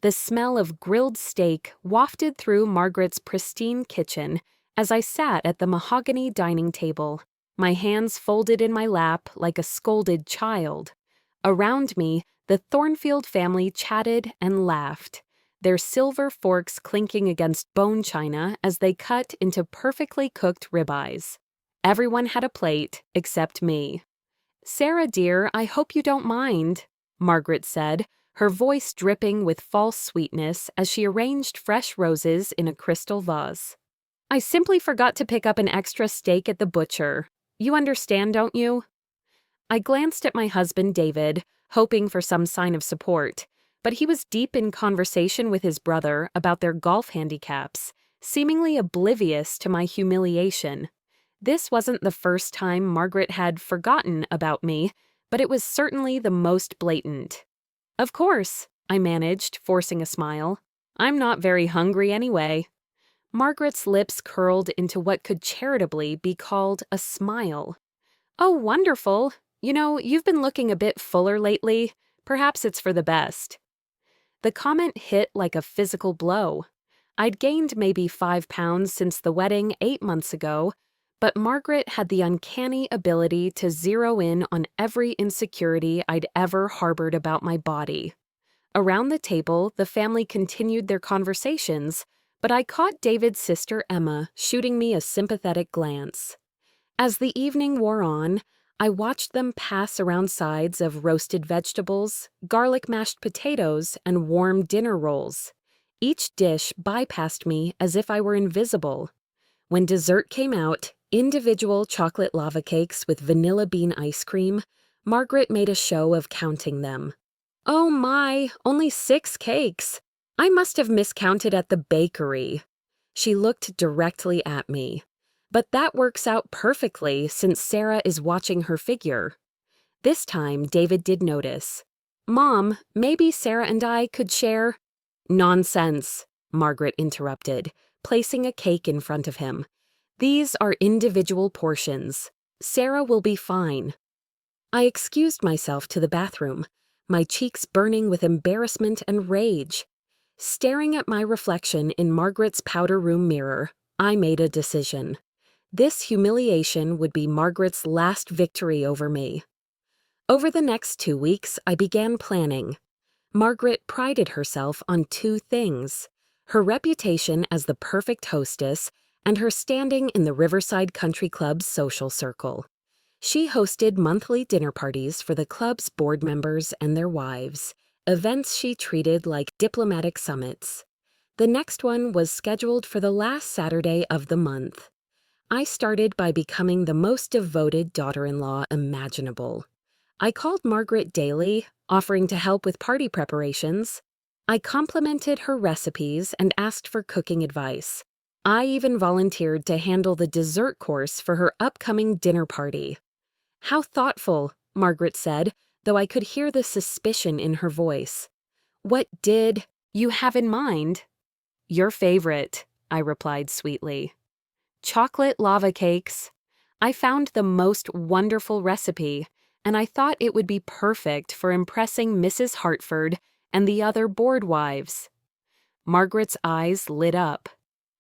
The smell of grilled steak wafted through Margaret's pristine kitchen as I sat at the mahogany dining table, my hands folded in my lap like a scolded child. Around me, the Thornfield family chatted and laughed, their silver forks clinking against bone china as they cut into perfectly cooked ribeyes. Everyone had a plate except me. "Sarah, dear, I hope you don't mind," Margaret said, her voice dripping with false sweetness as she arranged fresh roses in a crystal vase. "I simply forgot to pick up an extra steak at the butcher. You understand, don't you?" I glanced at my husband, David, hoping for some sign of support, but he was deep in conversation with his brother about their golf handicaps, seemingly oblivious to my humiliation. This wasn't the first time Margaret had forgotten about me, but it was certainly the most blatant. "Of course," I managed, forcing a smile. "I'm not very hungry anyway." Margaret's lips curled into what could charitably be called a smile. "Oh, wonderful. You know, you've been looking a bit fuller lately. Perhaps it's for the best." The comment hit like a physical blow. I'd gained maybe 5 pounds since the wedding 8 months ago, but Margaret had the uncanny ability to zero in on every insecurity I'd ever harbored about my body. Around the table, the family continued their conversations, but I caught David's sister Emma shooting me a sympathetic glance. As the evening wore on, I watched them pass around sides of roasted vegetables, garlic mashed potatoes, and warm dinner rolls. Each dish bypassed me as if I were invisible. When dessert came out, individual chocolate lava cakes with vanilla bean ice cream, Margaret made a show of counting them. "Oh my, only 6 cakes. I must have miscounted at the bakery." She looked directly at me. "But that works out perfectly since Sarah is watching her figure." This time, David did notice. "Mom, maybe Sarah and I could share—" "Nonsense," Margaret interrupted, placing a cake in front of him. "These are individual portions. Sarah will be fine." I excused myself to the bathroom, my cheeks burning with embarrassment and rage. Staring at my reflection in Margaret's powder room mirror, I made a decision. This humiliation would be Margaret's last victory over me. Over the next 2 weeks, I began planning. Margaret prided herself on 2 things: her reputation as the perfect hostess and her standing in the Riverside Country Club's social circle. She hosted monthly dinner parties for the club's board members and their wives, events she treated like diplomatic summits. The next one was scheduled for the last Saturday of the month. I started by becoming the most devoted daughter-in-law imaginable. I called Margaret daily, offering to help with party preparations. I complimented her recipes and asked for cooking advice. I even volunteered to handle the dessert course for her upcoming dinner party. "How thoughtful," Margaret said, though I could hear the suspicion in her voice. "What did you have in mind?" "Your favorite," I replied sweetly. "Chocolate lava cakes. I found the most wonderful recipe, and I thought it would be perfect for impressing Mrs. Hartford and the other board wives." Margaret's eyes lit up.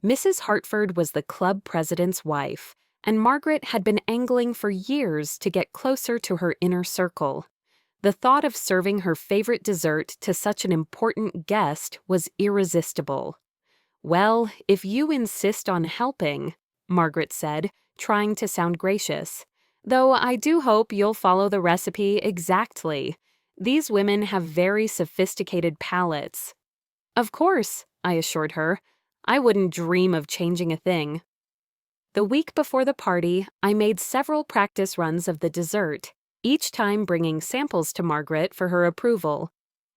Mrs. Hartford was the club president's wife, and Margaret had been angling for years to get closer to her inner circle. The thought of serving her favorite dessert to such an important guest was irresistible. "Well, if you insist on helping," Margaret said, trying to sound gracious, "though I do hope you'll follow the recipe exactly. These women have very sophisticated palates." "Of course," I assured her. "I wouldn't dream of changing a thing." The week before the party, I made several practice runs of the dessert, each time bringing samples to Margaret for her approval.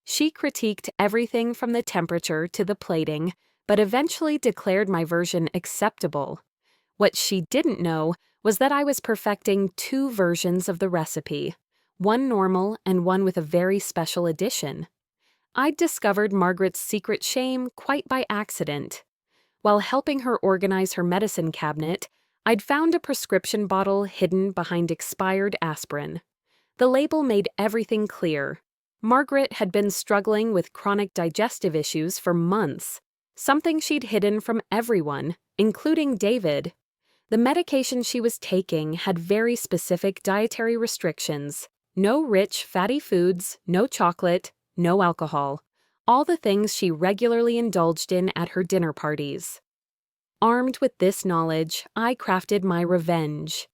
She critiqued everything from the temperature to the plating, but eventually declared my version acceptable. What she didn't know was that I was perfecting 2 versions of the recipe, one normal and one with a very special addition. I'd discovered Margaret's secret shame quite by accident. While helping her organize her medicine cabinet, I'd found a prescription bottle hidden behind expired aspirin. The label made everything clear: Margaret had been struggling with chronic digestive issues for months, something she'd hidden from everyone, including David. The medication she was taking had very specific dietary restrictions: no rich, fatty foods, no chocolate, no alcohol, all the things she regularly indulged in at her dinner parties. Armed with this knowledge, I crafted my revenge.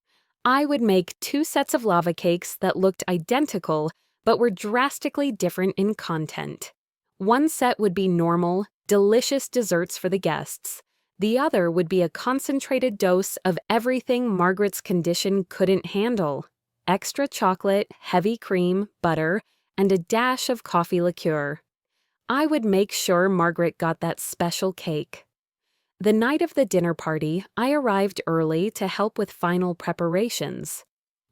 I would make 2 sets of lava cakes that looked identical but were drastically different in content. One set would be normal, delicious desserts for the guests. The other would be a concentrated dose of everything Margaret's condition couldn't handle: extra chocolate, heavy cream, butter, and a dash of coffee liqueur. I would make sure Margaret got that special cake. The night of the dinner party, I arrived early to help with final preparations.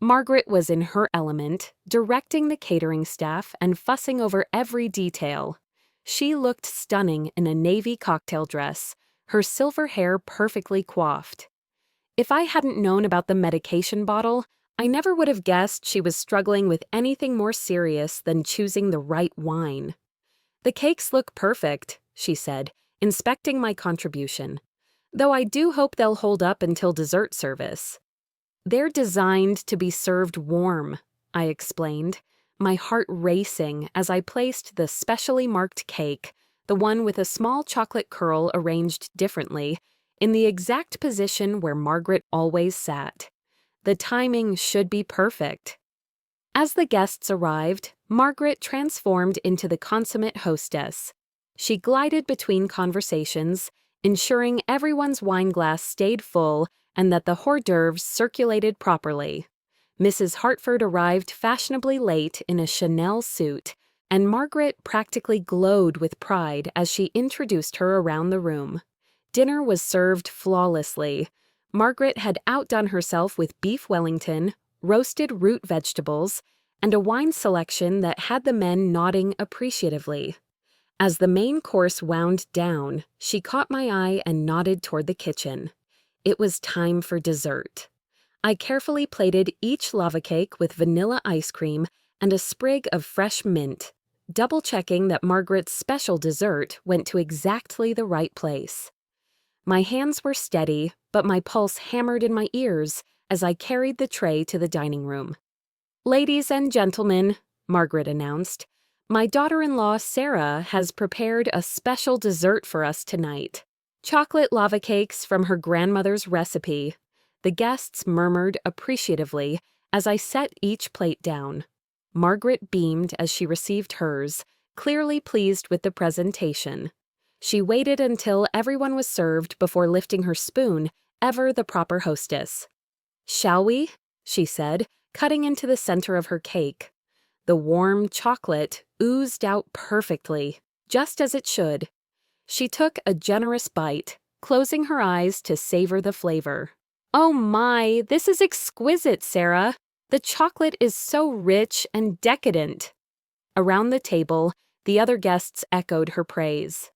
Margaret was in her element, directing the catering staff and fussing over every detail. She looked stunning in a navy cocktail dress, her silver hair perfectly coiffed. If I hadn't known about the medication bottle, I never would have guessed she was struggling with anything more serious than choosing the right wine. "The cakes look perfect," she said, inspecting my contribution, "though I do hope they'll hold up until dessert service." "They're designed to be served warm," I explained, my heart racing as I placed the specially marked cake, the one with a small chocolate curl arranged differently, in the exact position where Margaret always sat. The timing should be perfect. As the guests arrived, Margaret transformed into the consummate hostess. She glided between conversations, ensuring everyone's wineglass stayed full and that the hors d'oeuvres circulated properly. Mrs. Hartford arrived fashionably late in a Chanel suit, and Margaret practically glowed with pride as she introduced her around the room. Dinner was served flawlessly. Margaret had outdone herself with beef Wellington, roasted root vegetables, and a wine selection that had the men nodding appreciatively. As the main course wound down, she caught my eye and nodded toward the kitchen. It was time for dessert. I carefully plated each lava cake with vanilla ice cream and a sprig of fresh mint, double-checking that Margaret's special dessert went to exactly the right place. My hands were steady, but my pulse hammered in my ears as I carried the tray to the dining room. "Ladies and gentlemen," Margaret announced, "my daughter-in-law Sarah has prepared a special dessert for us tonight. Chocolate lava cakes from her grandmother's recipe." The guests murmured appreciatively as I set each plate down. Margaret beamed as she received hers, clearly pleased with the presentation. She waited until everyone was served before lifting her spoon, ever the proper hostess. "Shall we?" she said, cutting into the center of her cake. The warm chocolate oozed out perfectly, just as it should. She took a generous bite, closing her eyes to savor the flavor. "Oh my, this is exquisite, Sarah. The chocolate is so rich and decadent." Around the table, the other guests echoed her praise.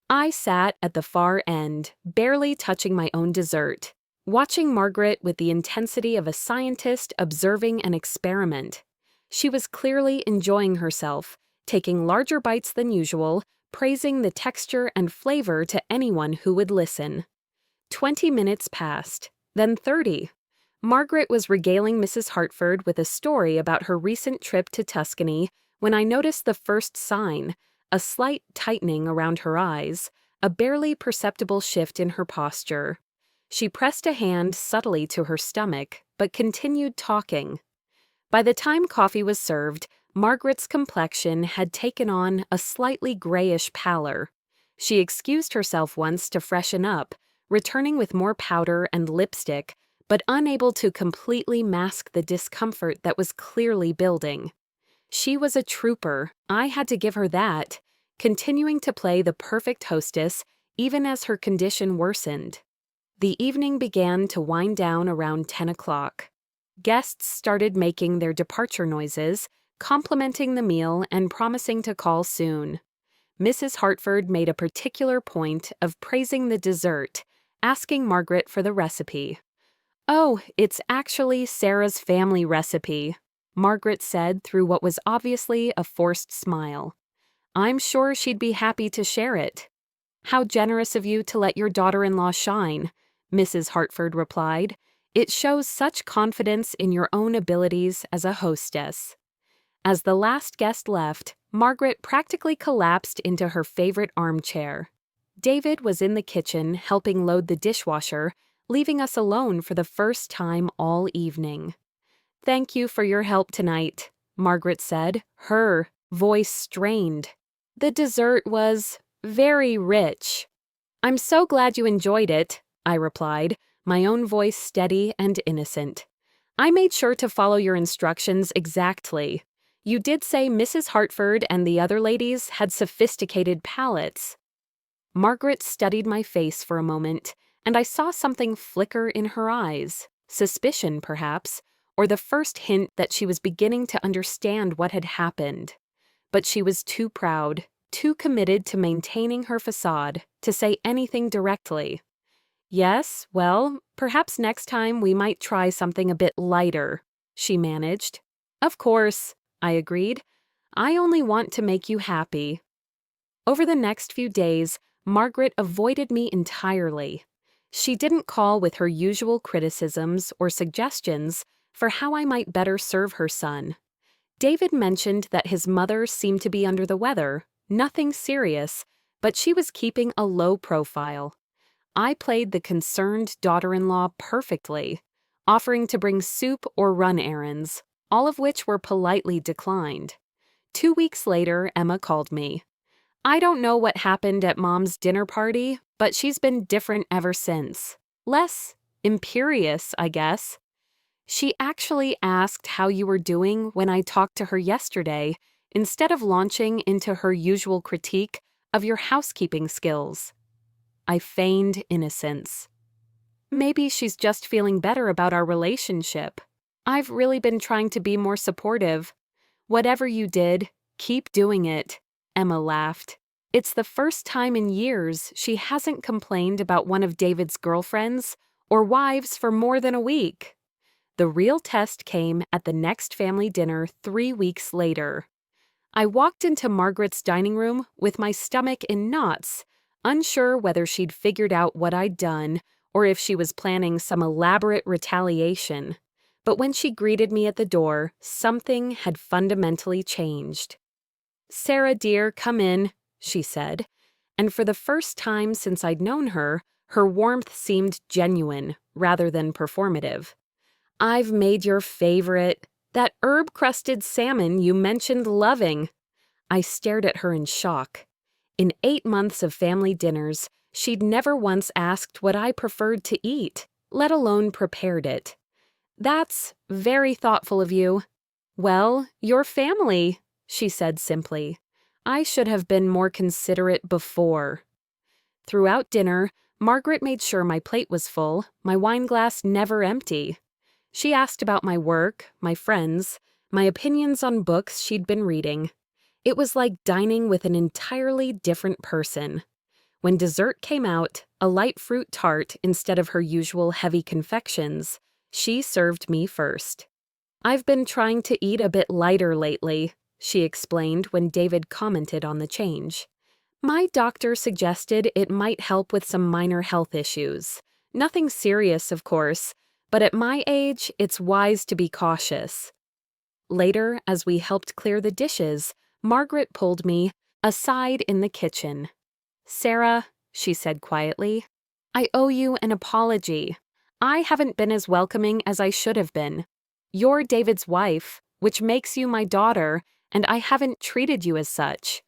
I sat at the far end, barely touching my own dessert, watching Margaret with the intensity of a scientist observing an experiment. She was clearly enjoying herself, taking larger bites than usual, praising the texture and flavor to anyone who would listen. 20 minutes passed, then 30. Margaret was regaling Mrs. Hartford with a story about her recent trip to Tuscany when I noticed the first sign: a slight tightening around her eyes, a barely perceptible shift in her posture. She pressed a hand subtly to her stomach, but continued talking. By the time coffee was served, Margaret's complexion had taken on a slightly grayish pallor. She excused herself once to freshen up, returning with more powder and lipstick, but unable to completely mask the discomfort that was clearly building. She was a trooper, I had to give her that, continuing to play the perfect hostess even as her condition worsened. The evening began to wind down around 10 o'clock. Guests started making their departure noises, complimenting the meal and promising to call soon. Mrs. Hartford made a particular point of praising the dessert, asking Margaret for the recipe. "Oh, it's actually Sarah's family recipe," Margaret said through what was obviously a forced smile. I'm sure she'd be happy to share it. How generous of you to let your daughter-in-law shine, Mrs. Hartford replied. It shows such confidence in your own abilities as a hostess. As the last guest left, Margaret practically collapsed into her favorite armchair. David was in the kitchen helping load the dishwasher, leaving us alone for the first time all evening. Thank you for your help tonight, Margaret said, her voice strained. The dessert was very rich. I'm so glad you enjoyed it, I replied, my own voice steady and innocent. I made sure to follow your instructions exactly. You did say Mrs. Hartford and the other ladies had sophisticated palates. Margaret studied my face for a moment, and I saw something flicker in her eyes, suspicion perhaps, or the first hint that she was beginning to understand what had happened. But she was too proud, too committed to maintaining her facade, to say anything directly. Yes, well, perhaps next time we might try something a bit lighter, she managed. Of course, I agreed. I only want to make you happy. Over the next few days, Margaret avoided me entirely. She didn't call with her usual criticisms or suggestions for how I might better serve her son. David mentioned that his mother seemed to be under the weather, nothing serious, but she was keeping a low profile. I played the concerned daughter-in-law perfectly, offering to bring soup or run errands, all of which were politely declined. 2 weeks later, Emma called me. I don't know what happened at Mom's dinner party, but she's been different ever since. Less imperious, I guess. She actually asked how you were doing when I talked to her yesterday, instead of launching into her usual critique of your housekeeping skills. I feigned innocence. Maybe she's just feeling better about our relationship. I've really been trying to be more supportive. Whatever you did, keep doing it, Emma laughed. It's the first time in years she hasn't complained about one of David's girlfriends or wives for more than a week. The real test came at the next family dinner 3 weeks later. I walked into Margaret's dining room with my stomach in knots, unsure whether she'd figured out what I'd done or if she was planning some elaborate retaliation. But when she greeted me at the door, something had fundamentally changed. "Sarah, dear, come in," she said, and for the first time since I'd known her, her warmth seemed genuine rather than performative. "I've made your favorite, that herb-crusted salmon you mentioned loving." I stared at her in shock. In 8 months of family dinners, she'd never once asked what I preferred to eat, let alone prepared it. "That's very thoughtful of you." "Well, your family," she said simply. I should have been more considerate before. Throughout dinner, Margaret made sure my plate was full, my wine glass never empty. She asked about my work, my friends, my opinions on books she'd been reading. It was like dining with an entirely different person. When dessert came out, a light fruit tart instead of her usual heavy confections, she served me first. "I've been trying to eat a bit lighter lately," she explained when David commented on the change. "My doctor suggested it might help with some minor health issues. Nothing serious, of course, but at my age, it's wise to be cautious." Later, as we helped clear the dishes, Margaret pulled me aside in the kitchen. "Sarah," she said quietly, "I owe you an apology. I haven't been as welcoming as I should have been. You're David's wife, which makes you my daughter, and I haven't treated you as such."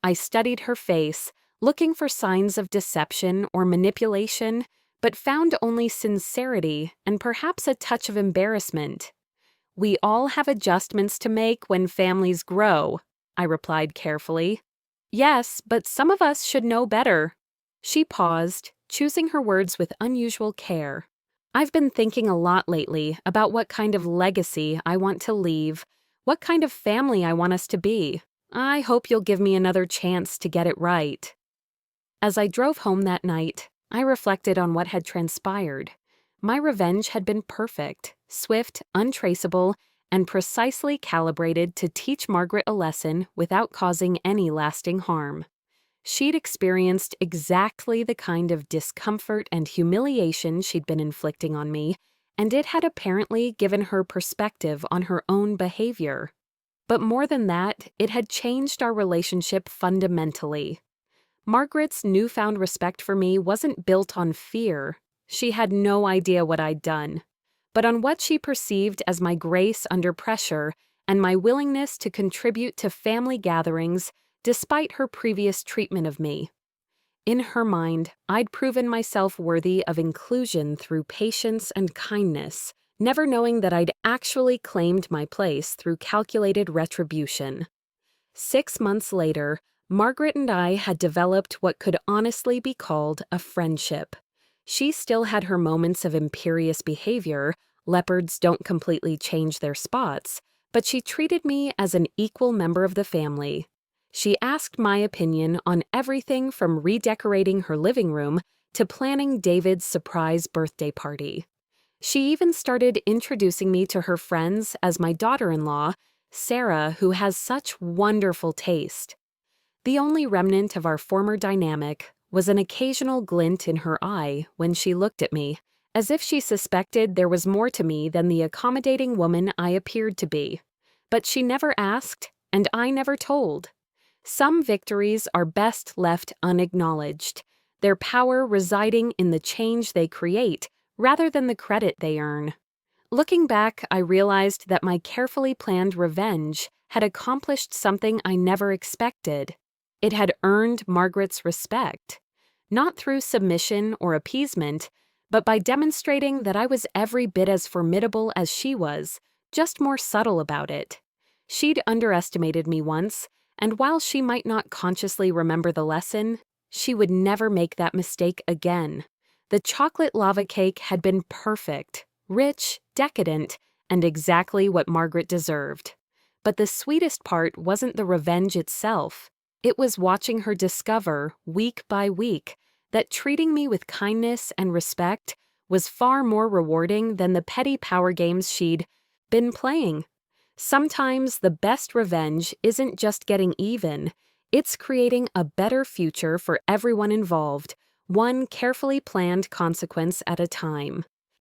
I studied her face, looking for signs of deception or manipulation, but found only sincerity and perhaps a touch of embarrassment. "We all have adjustments to make when families grow," I replied carefully. "Yes, but some of us should know better." She paused, choosing her words with unusual care. "I've been thinking a lot lately about what kind of legacy I want to leave, what kind of family I want us to be. I hope you'll give me another chance to get it right." As I drove home that night, I reflected on what had transpired. My revenge had been perfect, swift, untraceable, and precisely calibrated to teach Margaret a lesson without causing any lasting harm. She'd experienced exactly the kind of discomfort and humiliation she'd been inflicting on me, and it had apparently given her perspective on her own behavior. But more than that, it had changed our relationship fundamentally. Margaret's newfound respect for me wasn't built on fear. She had no idea what I'd done, but on what she perceived as my grace under pressure and my willingness to contribute to family gatherings despite her previous treatment of me. In her mind, I'd proven myself worthy of inclusion through patience and kindness, never knowing that I'd actually claimed my place through calculated retribution. 6 months later, Margaret and I had developed what could honestly be called a friendship. She still had her moments of imperious behavior. Leopards don't completely change their spots, but she treated me as an equal member of the family. She asked my opinion on everything from redecorating her living room to planning David's surprise birthday party. She even started introducing me to her friends as my daughter-in-law, Sarah, who has such wonderful taste. The only remnant of our former dynamic was an occasional glint in her eye when she looked at me, as if she suspected there was more to me than the accommodating woman I appeared to be. But she never asked, and I never told. Some victories are best left unacknowledged, their power residing in the change they create rather than the credit they earn. Looking back, I realized that my carefully planned revenge had accomplished something I never expected. It had earned Margaret's respect, not through submission or appeasement, but by demonstrating that I was every bit as formidable as she was, just more subtle about it. She'd underestimated me once, and while she might not consciously remember the lesson, she would never make that mistake again. The chocolate lava cake had been perfect, rich, decadent, and exactly what Margaret deserved. But the sweetest part wasn't the revenge itself. It was watching her discover, week by week, that treating me with kindness and respect was far more rewarding than the petty power games she'd been playing. Sometimes the best revenge isn't just getting even, it's creating a better future for everyone involved, one carefully planned consequence at a time.